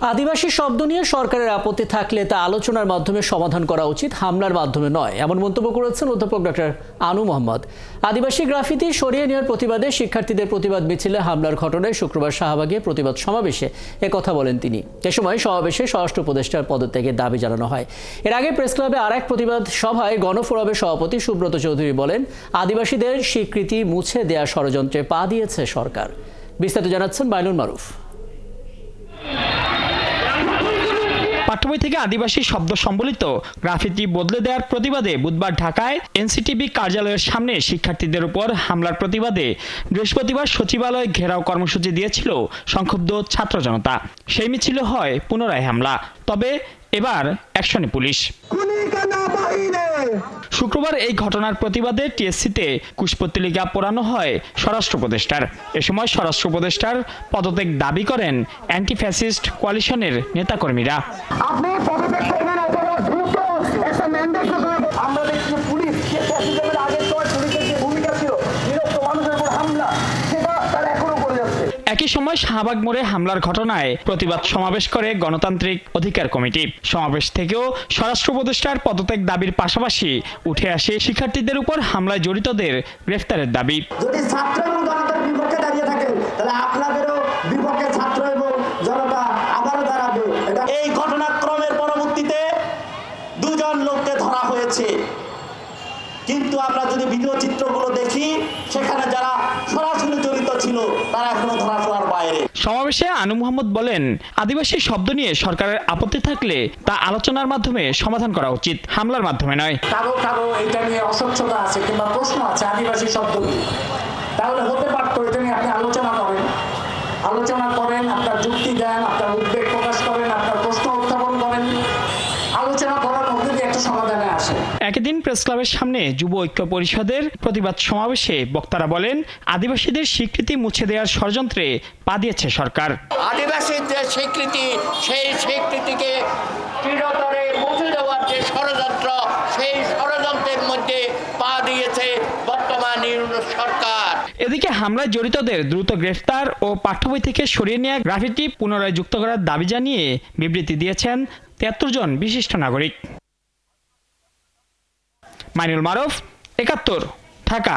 আদিবাসী শব্দ নিয়ে সরকারের আপত্তি থাকলে তা আলোচনার মাধ্যমে সমাধান করা উচিত, হামলার মাধ্যমে নয়, এমন মন্তব্য করেছেন অধ্যাপক ডক্টর আনু মোহাম্মদ। আদিবাসী গ্রাফিতি সরিয়ে নেওয়ার প্রতিবাদে শিক্ষার্থীদের প্রতিবাদ মিছিলে হামলার ঘটনায় শুক্রবার শাহবাগে প্রতিবাদ সমাবেশে একথা বলেন তিনি। এ সময় সমাবেশে স্বরাষ্ট্র উপদেষ্টার পদত্যাগের দাবি জানানো হয়। এর আগে প্রেসক্লাবে আরেক প্রতিবাদ সভায় গণফোরামের সভাপতি সুব্রত চৌধুরী বলেন, আদিবাসীদের স্বীকৃতি মুছে দেওয়া ষড়যন্ত্রে পা দিয়েছে সরকার। বিস্তারিত জানাচ্ছেন মাইনুল মারুফ। পাঠ্যবই থেকে আদিবাসী শব্দ সম্বলিত গ্রাফিতি বদলে দেওয়ার প্রতিবাদে বুধবার ঢাকায় এনসিটিবি কার্যালয়ের সামনে শিক্ষার্থীদের উপর হামলার প্রতিবাদে বৃহস্পতিবার সচিবালয় ঘেরাও কর্মসূচি দিয়েছিল সংক্ষুব্ধ ছাত্র জনতা। সেই মিছিলে হয় পুনরায় হামলা, তবে এবার অ্যাকশনে পুলিশ। শুক্রবার এই ঘটনার প্রতিবাদে টিএসসিতে কুশপুত্তলিকা পোড়ানো হয় স্বরাষ্ট্র উপদেষ্টার। এ সময় স্বরাষ্ট্র উপদেষ্টার পদত্যাগ দাবি করেন অ্যান্টি ফ্যাসিস্ট কোয়ালিশনের নেতাকর্মীরা। একই সময় শাহবাগ মোড়ে হামলার ঘটনায় প্রতিবাদ সমাবেশ করে গণতান্ত্রিক অধিকার কমিটি। সমাবেশ থেকেও স্বরাষ্ট্র উপদেষ্টার পদত্যাগ দাবির পাশাপাশি উঠে আসে শিক্ষার্থীদের উপর হামলায় জড়িতদের গ্রেফতারের দাবি। যদি ছাত্র এবং জনতার বিপক্ষে দাঁড়িয়ে থাকেন, তাহলে আপনাদেরও বিপক্ষে ছাত্র এবং জনতা আবারও দাঁড়াবে। এই ঘটনাক্রমের পরবর্তীতে দুজন লোককে ধরা হয়েছে, কিন্তু আমরা যদি ভিডিও চিত্রগুলো দেখি, সেখানে যারা সরাসরি জড়িত ছিল তারা এখনো ধরা ছোঁয়ার বাইরে। সমাবেশে আনু মোহাম্মদ বলেন, আদিবাসী শব্দ নিয়ে সরকারের আপত্তি থাকলে তা আলোচনার মাধ্যমে সমাধান করা উচিত, হামলার মাধ্যমে নয়। কারো এটা নিয়ে অস্বচ্ছতা আছে কিংবা প্রশ্ন আছে আদিবাসী শব্দ নিয়ে, তাহলে হতে পারতো এটা নিয়ে আপনি আলোচনা করেন, আপনার যুক্তি দেন, আপনার উদ্বেগ প্রকাশ করেন, আপনার প্রশ্ন উত্থাপন করেন, আলোচনা করার মধ্যে দিয়ে একটা সমাধানে আসে। একই দিন প্রেস ক্লাবের সামনে যুব ঐক্য পরিষদের প্রতিবাদ সমাবেশে বক্তারা বলেন, আদিবাসীদের স্বীকৃতি মুছে দেওয়ার ষড়যন্ত্রে পা দিয়েছে সরকার। আদিবাসীদের স্বীকৃতি, সেই স্বীকৃতিকে চিরতরে মুছে দেওয়ার যে ষড়যন্ত্র, সেই ষড়যন্ত্রের মধ্যে পা দিয়েছে বর্তমান সরকার। এদিকে হামলায় জড়িতদের দ্রুত গ্রেফতার ও পাঠ্যবই থেকে সরিয়ে নেওয়া গ্রাফিতি পুনরায় যুক্ত করার দাবি জানিয়ে বিবৃতি দিয়েছেন ৭৩ জন বিশিষ্ট নাগরিক। মাইনুল মারুফ, ৭১, ঢাকা।